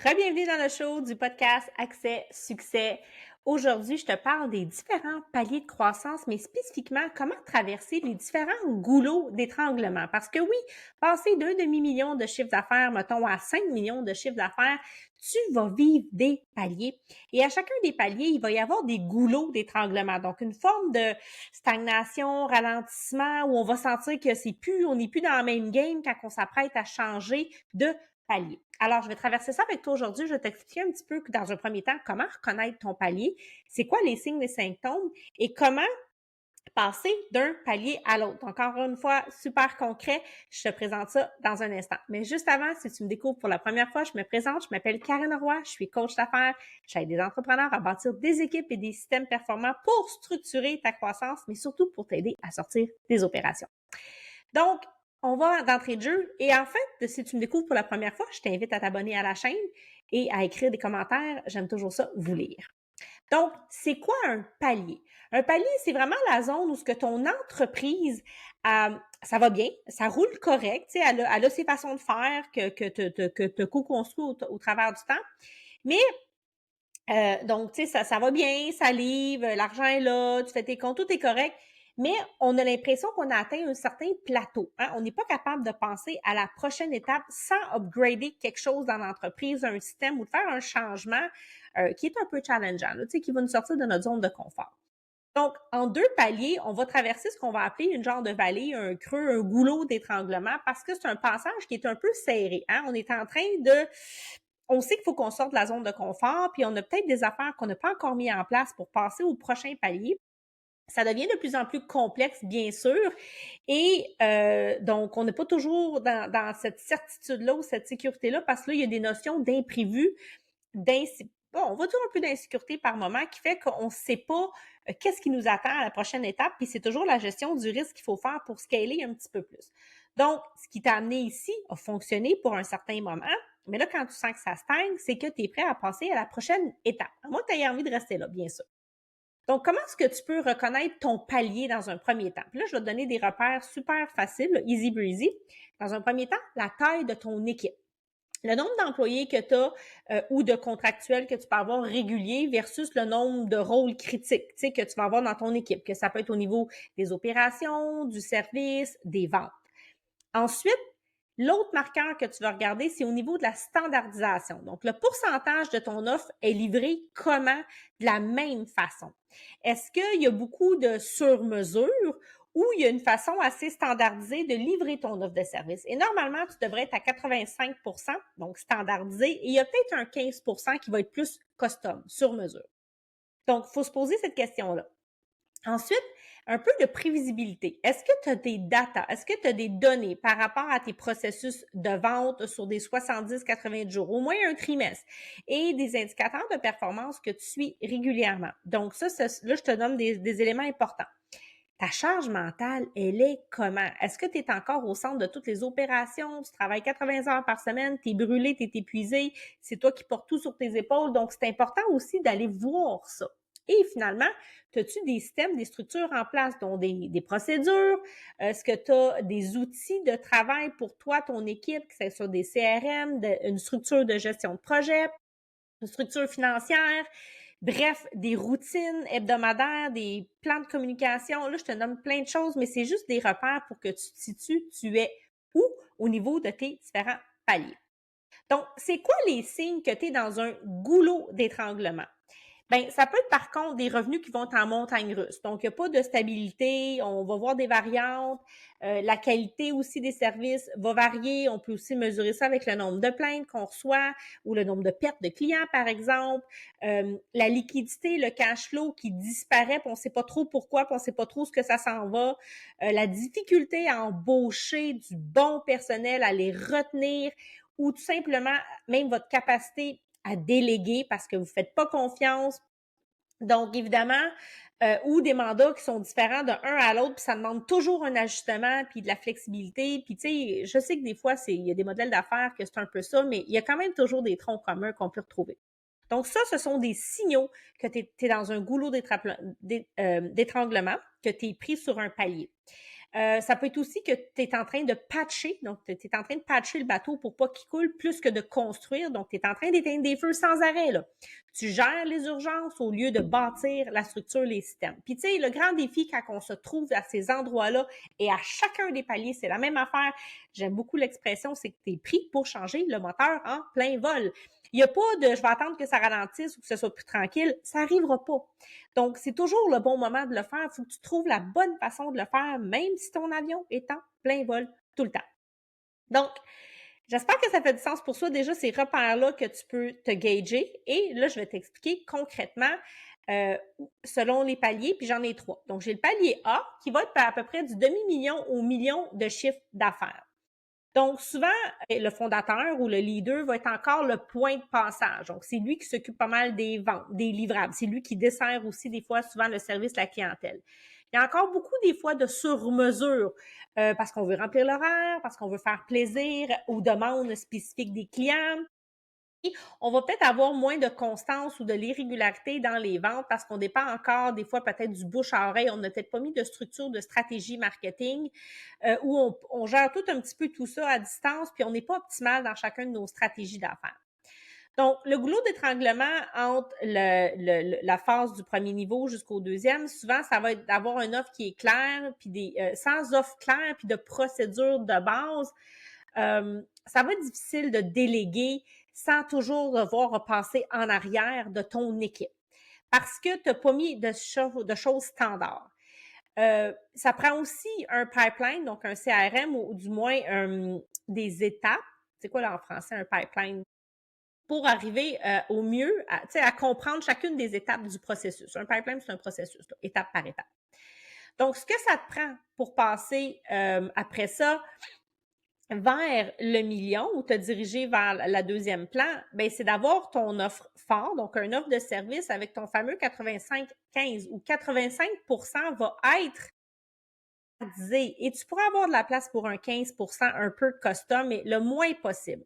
Rebienvenue dans le show du podcast Accès Succès. Aujourd'hui, je te parle des différents paliers de croissance, mais spécifiquement comment traverser les différents goulots d'étranglement. Parce que oui, passer d'un demi-million de chiffre d'affaires, mettons, à 5 millions de chiffre d'affaires, tu vas vivre des paliers. Et à chacun des paliers, il va y avoir des goulots d'étranglement. Donc, une forme de stagnation, ralentissement, où on va sentir que on n'est plus dans la même game quand on s'apprête à changer de palier. Alors, je vais traverser ça avec toi aujourd'hui. Je vais t'expliquer un petit peu, dans un premier temps, comment reconnaître ton palier, c'est quoi les signes, les symptômes et comment passer d'un palier à l'autre. Encore une fois, super concret. Je te présente ça dans un instant. Mais juste avant, si tu me découvres pour la première fois, je me présente. Je m'appelle Karen Roy. Je suis coach d'affaires. J'aide des entrepreneurs à bâtir des équipes et des systèmes performants pour structurer ta croissance, mais surtout pour t'aider à sortir des opérations. Donc, on va d'entrée de jeu. Et en fait, si tu me découvres pour la première fois, je t'invite à t'abonner à la chaîne et à écrire des commentaires. J'aime toujours ça, vous lire. Donc, c'est quoi un palier? Un palier, c'est vraiment la zone où ce que ton entreprise, ça va bien, ça roule correct, tu sais, elle a ses façons de faire que tu co-construit au travers du temps. Mais donc, tu sais, ça va bien, ça livre, l'argent est là, tu fais tes comptes, tout est correct, mais on a l'impression qu'on a atteint un certain plateau. Hein? On n'est pas capable de penser à la prochaine étape sans upgrader quelque chose dans l'entreprise, un système ou de faire un changement qui est un peu challengeant, là, tu sais, qui va nous sortir de notre zone de confort. Donc, en deux paliers, on va traverser ce qu'on va appeler une genre de vallée, un creux, un goulot d'étranglement, parce que c'est un passage qui est un peu serré. Hein? On est en train de on sait qu'il faut qu'on sorte de la zone de confort, puis on a peut-être des affaires qu'on n'a pas encore mis en place pour passer au prochain palier. Ça devient de plus en plus complexe, bien sûr, et donc on n'est pas toujours dans cette certitude-là ou cette sécurité-là, parce que là, il y a des notions d'imprévu, on va dire un peu d'insécurité par moment, qui fait qu'on ne sait pas qu'est-ce qui nous attend à la prochaine étape, puis c'est toujours la gestion du risque qu'il faut faire pour scaler un petit peu plus. Donc, ce qui t'a amené ici a fonctionné pour un certain moment, mais là, quand tu sens que ça stagne, c'est que tu es prêt à passer à la prochaine étape. À moins que tu aies envie de rester là, bien sûr. Donc, comment est-ce que tu peux reconnaître ton palier dans un premier temps? Puis là, je vais te donner des repères super faciles, easy breezy. Dans un premier temps, la taille de ton équipe. Le nombre d'employés que tu as ou de contractuels que tu peux avoir réguliers versus le nombre de rôles critiques, tu sais, que tu vas avoir dans ton équipe, que ça peut être au niveau des opérations, du service, des ventes. Ensuite, l'autre marqueur que tu vas regarder, c'est au niveau de la standardisation. Donc, le pourcentage de ton offre est livré comment? De la même façon. Est-ce qu'il y a beaucoup de sur-mesure ou il y a une façon assez standardisée de livrer ton offre de service? Et normalement, tu devrais être à 85 donc standardisé, et il y a peut-être un 15 qui va être plus custom, sur mesure. Donc, il faut se poser cette question-là. Ensuite, un peu de prévisibilité. Est-ce que tu as des data? Est-ce que tu as des données par rapport à tes processus de vente sur des 70-90 jours, au moins un trimestre, et des indicateurs de performance que tu suis régulièrement? Donc, là, je te donne des éléments importants. Ta charge mentale, elle est comment? Est-ce que tu es encore au centre de toutes les opérations? Tu travailles 80 heures par semaine, tu es brûlé, tu es épuisé, c'est toi qui portes tout sur tes épaules. Donc, c'est important aussi d'aller voir ça. Et finalement, as-tu des systèmes, des structures en place, dont des procédures? Est-ce que tu as des outils de travail pour toi, ton équipe, que ce soit des CRM, une structure de gestion de projet, une structure financière? Bref, des routines hebdomadaires, des plans de communication. Là, je te nomme plein de choses, mais c'est juste des repères pour que tu te situes, tu es où au niveau de tes différents paliers. Donc, c'est quoi les signes que tu es dans un goulot d'étranglement? Ben, ça peut être par contre des revenus qui vont en montagne russe. Donc, il n'y a pas de stabilité, on va voir des variantes. La qualité aussi des services va varier. On peut aussi mesurer ça avec le nombre de plaintes qu'on reçoit ou le nombre de pertes de clients, par exemple. La liquidité, le cash flow qui disparaît, puis on ne sait pas trop pourquoi, puis on ne sait pas trop ce que ça s'en va. La difficulté à embaucher du bon personnel, à les retenir, ou tout simplement même votre capacité à déléguer parce que vous ne faites pas confiance. Donc, évidemment, ou des mandats qui sont différents d'un à l'autre, puis ça demande toujours un ajustement, puis de la flexibilité. Puis, tu sais, je sais que des fois, il y a des modèles d'affaires que c'est un peu ça, mais il y a quand même toujours des troncs communs qu'on peut retrouver. Donc, ça, ce sont des signaux que tu es dans un goulot d'étranglement, que tu es pris sur un palier. Ça peut être aussi que tu es en train de patcher, donc tu es en train de patcher le bateau pour pas qu'il coule plus que de construire, donc tu es en train d'éteindre des feux sans arrêt, là. Tu gères les urgences au lieu de bâtir la structure, les systèmes. Puis tu sais, le grand défi quand on se trouve à ces endroits-là et à chacun des paliers, c'est la même affaire. J'aime beaucoup l'expression, c'est que tu es pris pour changer le moteur en plein vol. Il n'y a pas de je vais attendre que ça ralentisse ou que ce soit plus tranquille. Ça n'arrivera pas. Donc, c'est toujours le bon moment de le faire. Il faut que tu trouves la bonne façon de le faire, même si ton avion est en plein vol tout le temps. Donc, j'espère que ça fait du sens pour toi. Déjà, ces repères-là que tu peux te gager. Et là, je vais t'expliquer concrètement selon les paliers, puis j'en ai 3. Donc, j'ai le palier A qui va être à peu près du demi-million au million de chiffre d'affaires. Donc, souvent, le fondateur ou le leader va être encore le point de passage. Donc, c'est lui qui s'occupe pas mal des ventes, des livrables. C'est lui qui dessert aussi des fois souvent le service à la clientèle. Il y a encore beaucoup des fois de sur-mesure parce qu'on veut remplir l'horaire, parce qu'on veut faire plaisir aux demandes spécifiques des clients. On va peut-être avoir moins de constance ou de l'irrégularité dans les ventes parce qu'on dépend encore des fois peut-être du bouche à oreille. On n'a peut-être pas mis de structure de stratégie marketing où on gère tout un petit peu tout ça à distance puis on n'est pas optimal dans chacune de nos stratégies d'affaires. Donc, le goulot d'étranglement entre la phase du premier niveau jusqu'au deuxième, souvent, ça va être d'avoir une offre qui est claire, puis sans offre claire, puis de procédure de base. Ça va être difficile de déléguer sans toujours devoir repasser en arrière de ton équipe parce que tu n'as pas mis de choses standards. Ça prend aussi un pipeline, donc un CRM ou du moins des étapes. C'est quoi là en français un pipeline? Pour arriver au mieux à comprendre chacune des étapes du processus. Un pipeline, c'est un processus, là, étape par étape. Donc, ce que ça te prend pour passer après ça vers le million ou te diriger vers la deuxième plan, ben c'est d'avoir ton offre fort, donc une offre de service avec ton fameux 85-15 où 85% va être et tu pourras avoir de la place pour un 15% un peu custom, mais le moins possible.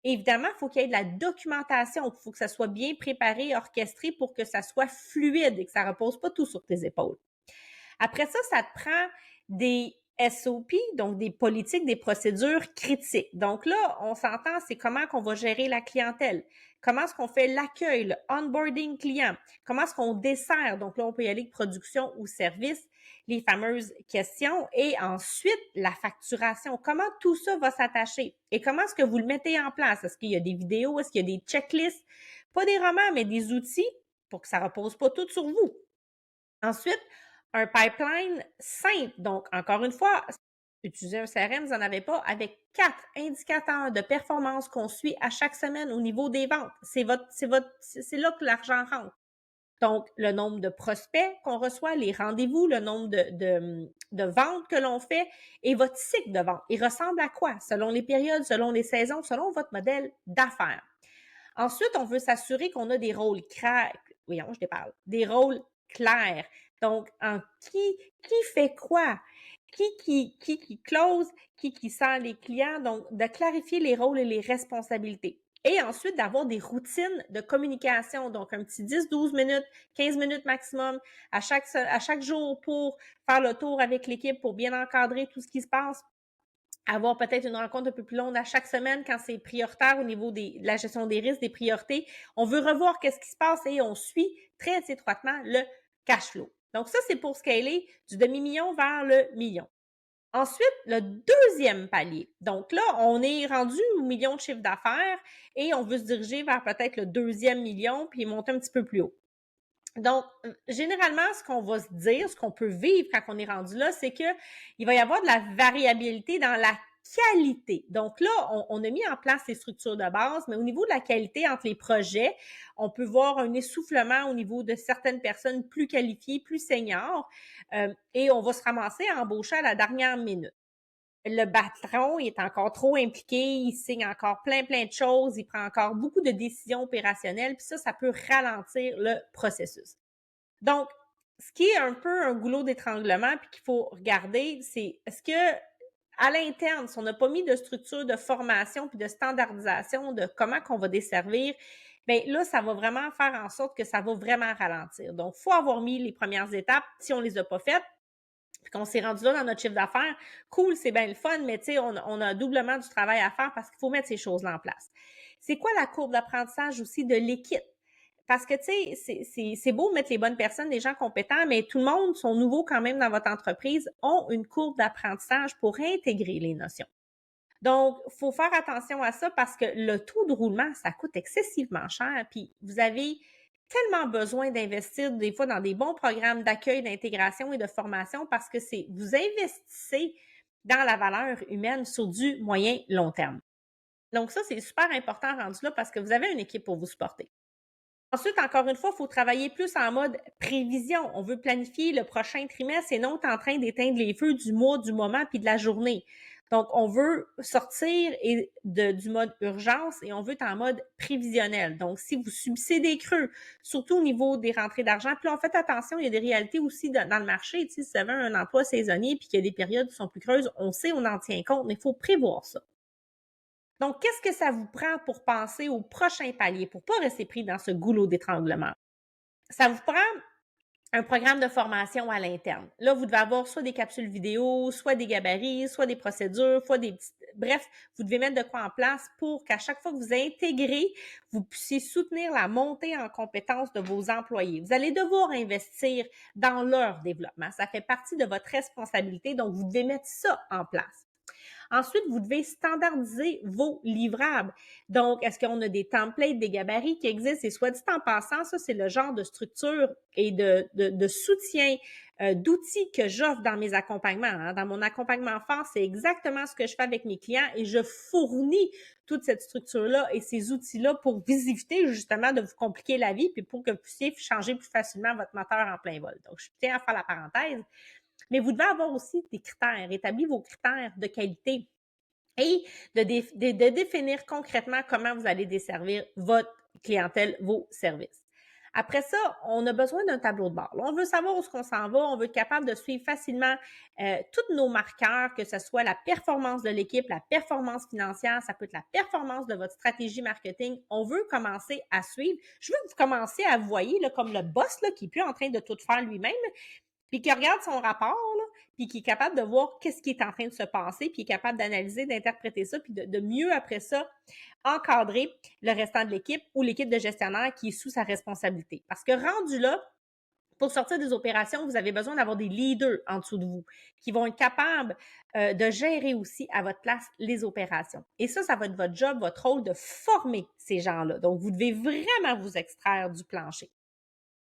Évidemment, il faut qu'il y ait de la documentation, il faut que ça soit bien préparé, orchestré pour que ça soit fluide et que ça ne repose pas tout sur tes épaules. Après ça, ça te prend des SOP, donc des politiques, des procédures critiques. Donc là, on s'entend, c'est comment qu'on va gérer la clientèle, comment est-ce qu'on fait l'accueil, le onboarding client, comment est-ce qu'on dessert, donc là, on peut y aller de production ou service, les fameuses questions, et ensuite, la facturation, comment tout ça va s'attacher et comment est-ce que vous le mettez en place? Est-ce qu'il y a des vidéos, est-ce qu'il y a des checklists, pas des romans, mais des outils pour que ça repose pas tout sur vous. Ensuite, un pipeline simple. Donc, encore une fois, utiliser un CRM, vous n'en avez pas, avec 4 indicateurs de performance qu'on suit à chaque semaine au niveau des ventes. C'est là que l'argent rentre. Donc, le nombre de prospects qu'on reçoit, les rendez-vous, le nombre de ventes que l'on fait et votre cycle de vente. Il ressemble à quoi? Selon les périodes, selon les saisons, selon votre modèle d'affaires. Ensuite, on veut s'assurer qu'on a des rôles des rôles clairs. Donc, qui fait quoi? Qui close? Qui sert les clients? Donc, de clarifier les rôles et les responsabilités. Et ensuite, d'avoir des routines de communication. Donc, un petit 10-12 minutes, 15 minutes maximum à chaque jour pour faire le tour avec l'équipe, pour bien encadrer tout ce qui se passe. Avoir peut-être une rencontre un peu plus longue à chaque semaine quand c'est prioritaire au niveau de la gestion des risques, des priorités. On veut revoir qu'est-ce qui se passe et on suit très étroitement le cash flow. Donc ça, c'est pour scaler du demi-million vers le million. Ensuite, le deuxième palier. Donc là, on est rendu au million de chiffre d'affaires et on veut se diriger vers peut-être le deuxième million puis monter un petit peu plus haut. Donc, généralement, ce qu'on va se dire, ce qu'on peut vivre quand on est rendu là, c'est qu'il va y avoir de la variabilité dans la qualité. Donc là, on a mis en place les structures de base, mais au niveau de la qualité entre les projets, on peut voir un essoufflement au niveau de certaines personnes plus qualifiées, plus seniors, et on va se ramasser à embaucher à la dernière minute. Le patron, il est encore trop impliqué, il signe encore plein de choses, il prend encore beaucoup de décisions opérationnelles, puis ça peut ralentir le processus. Donc, ce qui est un peu un goulot d'étranglement, puis qu'il faut regarder, c'est est-ce que à l'interne, si on n'a pas mis de structure de formation puis de standardisation de comment qu'on va desservir, bien là, ça va vraiment faire en sorte que ça va vraiment ralentir. Donc, il faut avoir mis les premières étapes. Si on ne les a pas faites, puis qu'on s'est rendu là dans notre chiffre d'affaires, cool, c'est bien le fun, mais tu sais, on a doublement du travail à faire parce qu'il faut mettre ces choses-là en place. C'est quoi la courbe d'apprentissage aussi de l'équipe? Parce que, tu sais, c'est beau mettre les bonnes personnes, des gens compétents, mais tout le monde sont nouveaux quand même dans votre entreprise, ont une courbe d'apprentissage pour intégrer les notions. Donc, il faut faire attention à ça parce que le taux de roulement, ça coûte excessivement cher. Puis, vous avez tellement besoin d'investir des fois dans des bons programmes d'accueil, d'intégration et de formation parce que vous investissez dans la valeur humaine sur du moyen long terme. Donc, ça, c'est super important rendu là parce que vous avez une équipe pour vous supporter. Ensuite, encore une fois, il faut travailler plus en mode prévision. On veut planifier le prochain trimestre et non en train d'éteindre les feux du mois, du moment puis de la journée. Donc, on veut sortir du mode urgence et on veut être en mode prévisionnel. Donc, si vous subissez des creux, surtout au niveau des rentrées d'argent, puis là, faites attention, il y a des réalités aussi dans le marché. Tu sais, si vous avez un emploi saisonnier puis qu'il y a des périodes qui sont plus creuses, on sait, on en tient compte, mais il faut prévoir ça. Donc, qu'est-ce que ça vous prend pour penser au prochain palier, pour pas rester pris dans ce goulot d'étranglement? Ça vous prend un programme de formation à l'interne. Là, vous devez avoir soit des capsules vidéo, soit des gabarits, soit des procédures, soit des petites... Bref, vous devez mettre de quoi en place pour qu'à chaque fois que vous intégrez, vous puissiez soutenir la montée en compétences de vos employés. Vous allez devoir investir dans leur développement. Ça fait partie de votre responsabilité, donc vous devez mettre ça en place. Ensuite, vous devez standardiser vos livrables. Donc, est-ce qu'on a des templates, des gabarits qui existent? Et soit dit en passant, ça, c'est le genre de structure et de soutien, d'outils que j'offre dans mes accompagnements. Hein. Dans mon accompagnement fort, c'est exactement ce que je fais avec mes clients et je fournis toute cette structure-là et ces outils-là pour vous éviter justement de vous compliquer la vie puis pour que vous puissiez changer plus facilement votre moteur en plein vol. Donc, je tiens à faire la parenthèse. Mais vous devez avoir aussi des critères, établir vos critères de qualité et de définir concrètement comment vous allez desservir votre clientèle, vos services. Après ça, on a besoin d'un tableau de bord. Là, on veut savoir où est-ce qu'on s'en va. On veut être capable de suivre facilement tous nos marqueurs, que ce soit la performance de l'équipe, la performance financière, ça peut être la performance de votre stratégie marketing. On veut commencer à suivre. Je veux que vous commenciez à vous voyez là, comme le boss là, qui est plus en train de tout faire lui-même, puis qui regarde son rapport, là, puis qui est capable de voir qu'est-ce qui est en train de se passer, puis est capable d'analyser, d'interpréter ça, puis de mieux, après ça, encadrer le restant de l'équipe ou l'équipe de gestionnaire qui est sous sa responsabilité. Parce que rendu là, pour sortir des opérations, vous avez besoin d'avoir des leaders en dessous de vous qui vont être capables de gérer aussi à votre place les opérations. Et ça va être votre job, votre rôle de former ces gens-là. Donc, vous devez vraiment vous extraire du plancher.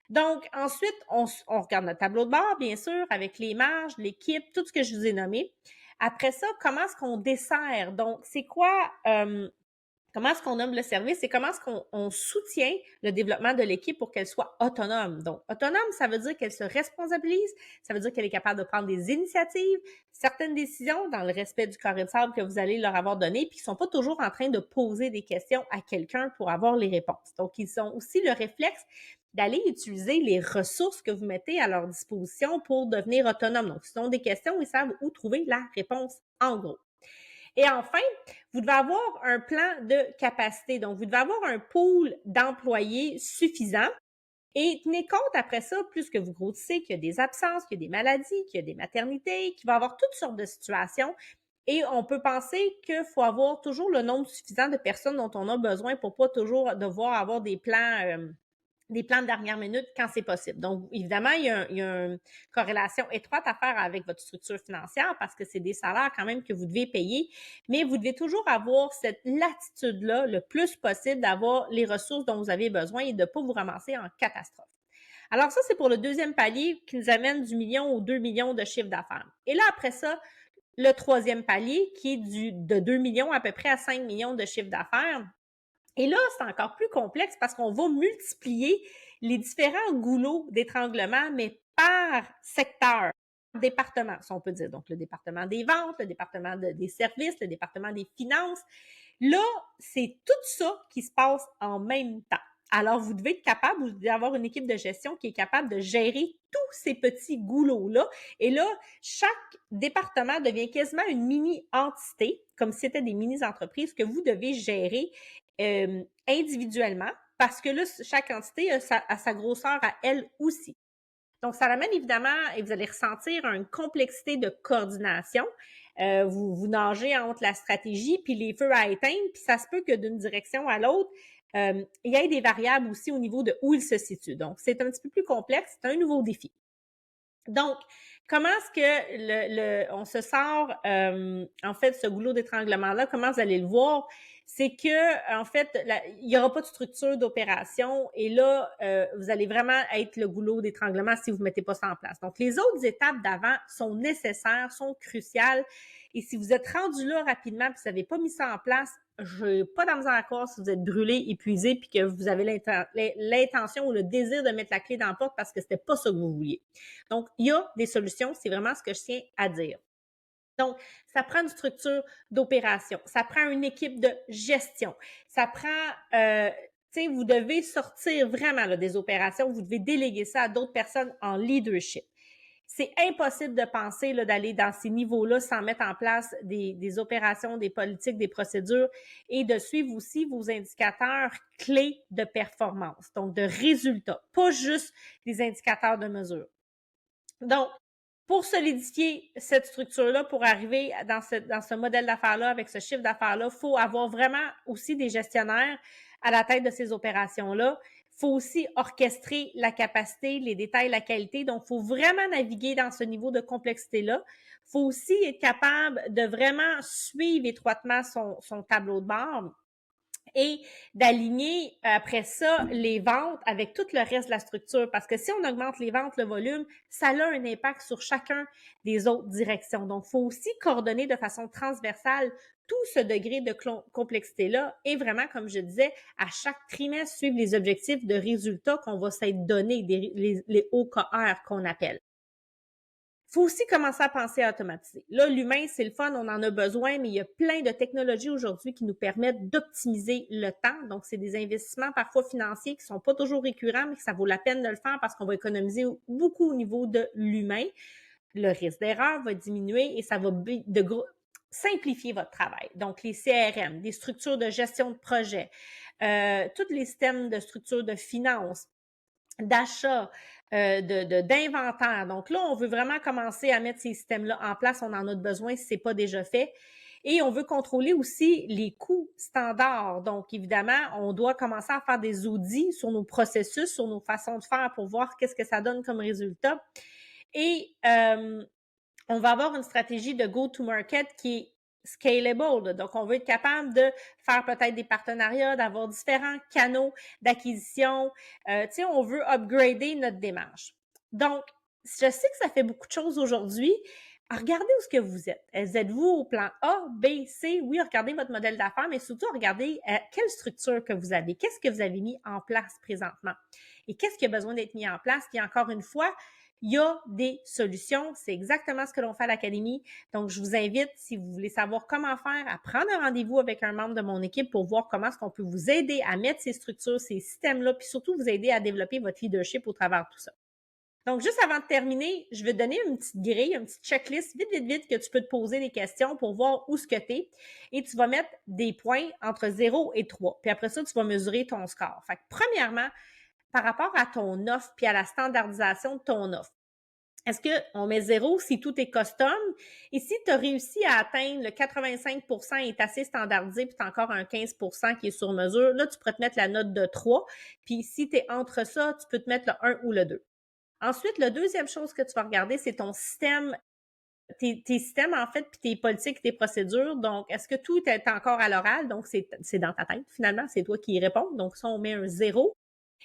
Donc, ensuite, on regarde notre tableau de bord, bien sûr, avec les marges, l'équipe, tout ce que je vous ai nommé. Après ça, comment est-ce qu'on dessert? Donc, c'est quoi, comment est-ce qu'on nomme le service et comment est-ce qu'on soutient le développement de l'équipe pour qu'elle soit autonome? Donc, autonome, ça veut dire qu'elle se responsabilise, ça veut dire qu'elle est capable de prendre des initiatives, certaines décisions dans le respect du carré de sable que vous allez leur avoir donné, puis ils ne sont pas toujours en train de poser des questions à quelqu'un pour avoir les réponses. Donc, ils ont aussi le réflexe d'aller utiliser les ressources que vous mettez à leur disposition pour devenir autonome. Donc, s'ils ont des questions, ils savent où trouver la réponse en gros. Et enfin, vous devez avoir un plan de capacité. Donc, vous devez avoir un pool d'employés suffisant. Et tenez compte après ça, plus que vous grossissez, qu'il y a des absences, qu'il y a des maladies, qu'il y a des maternités, qu'il va y avoir toutes sortes de situations. Et on peut penser qu'il faut avoir toujours le nombre suffisant de personnes dont on a besoin pour pas toujours devoir avoir des plans de dernière minute quand c'est possible. Donc, évidemment, il y a une corrélation étroite à faire avec votre structure financière parce que c'est des salaires quand même que vous devez payer, mais vous devez toujours avoir cette latitude-là le plus possible d'avoir les ressources dont vous avez besoin et de ne pas vous ramasser en catastrophe. Alors ça, c'est pour le deuxième palier qui nous amène du million au 2 millions de chiffre d'affaires. Et là, après ça, le troisième palier qui est de 2 millions à peu près à 5 millions de chiffre d'affaires. Et là, c'est encore plus complexe parce qu'on va multiplier les différents goulots d'étranglement, mais par secteur, département, si on peut dire. Donc, le département des ventes, le département des services, le département des finances. Là, c'est tout ça qui se passe en même temps. Alors, vous devez être capable, vous devez avoir une équipe de gestion qui est capable de gérer tous ces petits goulots-là. Et là, chaque département devient quasiment une mini-entité, comme si c'était des mini-entreprises que vous devez gérer individuellement, parce que là, chaque entité a sa grosseur à elle aussi. Donc, ça amène évidemment, et vous allez ressentir une complexité de coordination. Vous nagez entre la stratégie puis les feux à éteindre, puis ça se peut que d'une direction à l'autre, il y ait des variables aussi au niveau de où il se situe. Donc, c'est un petit peu plus complexe, c'est un nouveau défi. Donc, comment est-ce que on se sort, en fait, ce goulot d'étranglement-là? Comment vous allez le voir? C'est que, en fait, il n'y aura pas de structure d'opération et là, vous allez vraiment être le goulot d'étranglement si vous ne mettez pas ça en place. Donc, les autres étapes d'avant sont nécessaires, sont cruciales. Et si vous êtes rendu là rapidement et que vous n'avez pas mis ça en place, je n'ai pas dans à croire si vous êtes brûlé, épuisé, puis que vous avez l'intention ou le désir de mettre la clé dans la porte parce que c'était pas ça que vous vouliez. Donc, il y a des solutions, c'est vraiment ce que je tiens à dire. Donc, ça prend une structure d'opération, ça prend une équipe de gestion, ça prend, tu sais, vous devez sortir vraiment là, des opérations, vous devez déléguer ça à d'autres personnes en leadership. C'est impossible de penser d'aller dans ces niveaux-là sans mettre en place des opérations, des politiques, des procédures et de suivre aussi vos indicateurs clés de performance, donc de résultats, pas juste des indicateurs de mesure. Donc, pour solidifier cette structure-là, pour arriver dans ce modèle d'affaires-là, avec ce chiffre d'affaires-là, il faut avoir vraiment aussi des gestionnaires à la tête de ces opérations-là. Il faut aussi orchestrer la capacité, les détails, la qualité. Donc, il faut vraiment naviguer dans ce niveau de complexité-là. Il faut aussi être capable de vraiment suivre étroitement son tableau de bord et d'aligner après ça les ventes avec tout le reste de la structure. Parce que si on augmente les ventes, le volume, ça a un impact sur chacun des autres directions. Donc, il faut aussi coordonner de façon transversale tout ce degré de complexité-là et vraiment, comme je disais, à chaque trimestre, suivre les objectifs de résultats qu'on va s'être donnés, les OKR qu'on appelle. Il faut aussi commencer à penser à automatiser. Là, l'humain, c'est le fun, on en a besoin, mais il y a plein de technologies aujourd'hui qui nous permettent d'optimiser le temps. Donc, c'est des investissements parfois financiers qui sont pas toujours récurrents, mais que ça vaut la peine de le faire parce qu'on va économiser beaucoup au niveau de l'humain. Le risque d'erreur va diminuer et ça va simplifier votre travail. Donc, les CRM, des structures de gestion de projet, tous les systèmes de structure de finances, d'achat, d'inventaire. Donc là, on veut vraiment commencer à mettre ces systèmes-là en place. On en a besoin si ce n'est pas déjà fait. Et on veut contrôler aussi les coûts standards. Donc, évidemment, on doit commencer à faire des audits sur nos processus, sur nos façons de faire pour voir qu'est-ce que ça donne comme résultat. Et on va avoir une stratégie de go-to-market qui est scalable. Donc, on veut être capable de faire peut-être des partenariats, d'avoir différents canaux d'acquisition. Tu sais, on veut upgrader notre démarche. Donc, je sais que ça fait beaucoup de choses aujourd'hui. Regardez où est-ce que vous êtes. Êtes-vous au plan A, B, C? Oui, regardez votre modèle d'affaires, mais surtout, regardez quelle structure que vous avez. Qu'est-ce que vous avez mis en place présentement? Et qu'est-ce qui a besoin d'être mis en place? Puis encore une fois, il y a des solutions. C'est exactement ce que l'on fait à l'Académie. Donc, je vous invite, si vous voulez savoir comment faire, à prendre un rendez-vous avec un membre de mon équipe pour voir comment est-ce qu'on peut vous aider à mettre ces structures, ces systèmes-là, puis surtout vous aider à développer votre leadership au travers de tout ça. Donc, juste avant de terminer, je vais te donner une petite grille, une petite checklist, vite, que tu peux te poser des questions pour voir où ce que tu es. Et tu vas mettre des points entre 0 et 3. Puis après ça, tu vas mesurer ton score. Fait que premièrement, par rapport à ton offre puis à la standardisation de ton offre. Est-ce qu'on met 0 si tout est custom? Et si tu as réussi à atteindre le 85% est assez standardisé, puis tu as encore un 15% qui est sur mesure, là, tu pourrais te mettre la note de 3. Puis si tu es entre ça, tu peux te mettre le 1 ou le 2. Ensuite, la deuxième chose que tu vas regarder, c'est ton système, tes systèmes, en fait, puis tes politiques, tes procédures. Donc, est-ce que tout est encore à l'oral? Donc, c'est dans ta tête, finalement, c'est toi qui y réponds. Donc, ça, on met un 0.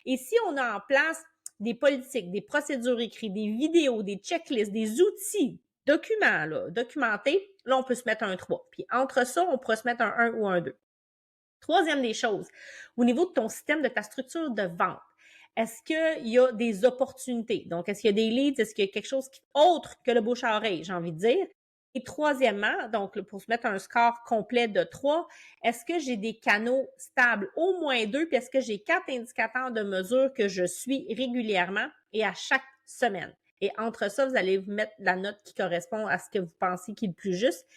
Et si on a en place des politiques, des procédures écrites, des vidéos, des checklists, des outils, documents, là, documentés, là, on peut se mettre un 3. Puis entre ça, on pourra se mettre un 1 ou un 2. Troisième des choses, au niveau de ton système, de ta structure de vente, est-ce qu'il y a des opportunités? Donc, est-ce qu'il y a des leads? Est-ce qu'il y a quelque chose autre que le bouche à oreille, j'ai envie de dire? Et troisièmement, donc pour se mettre un score complet de 3, est-ce que j'ai des canaux stables, au moins 2, puis est-ce que j'ai 4 indicateurs de mesure que je suis régulièrement et à chaque semaine? Et entre ça, vous allez vous mettre la note qui correspond à ce que vous pensez qui est le plus juste.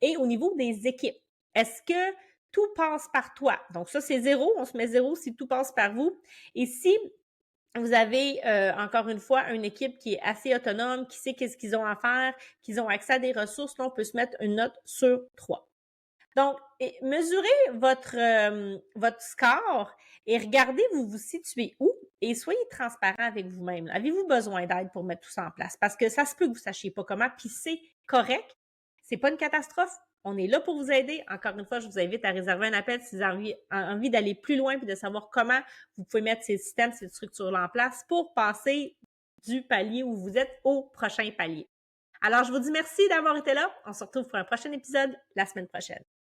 Et au niveau des équipes, est-ce que tout passe par toi? Donc ça, c'est 0. On se met 0 si tout passe par vous. Et si Vous avez, encore une fois, une équipe qui est assez autonome, qui sait qu'est-ce qu'ils ont à faire, qu'ils ont accès à des ressources. Là, on peut se mettre une note sur 3. Donc, mesurez votre score et regardez vous vous situez où et soyez transparent avec vous-même. Avez-vous besoin d'aide pour mettre tout ça en place? Parce que ça se peut que vous ne sachiez pas comment, puis c'est correct. C'est pas une catastrophe. On est là pour vous aider. Encore une fois, je vous invite à réserver un appel si vous avez envie d'aller plus loin et de savoir comment vous pouvez mettre ces systèmes, ces structures-là en place pour passer du palier où vous êtes au prochain palier. Alors, je vous dis merci d'avoir été là. On se retrouve pour un prochain épisode la semaine prochaine.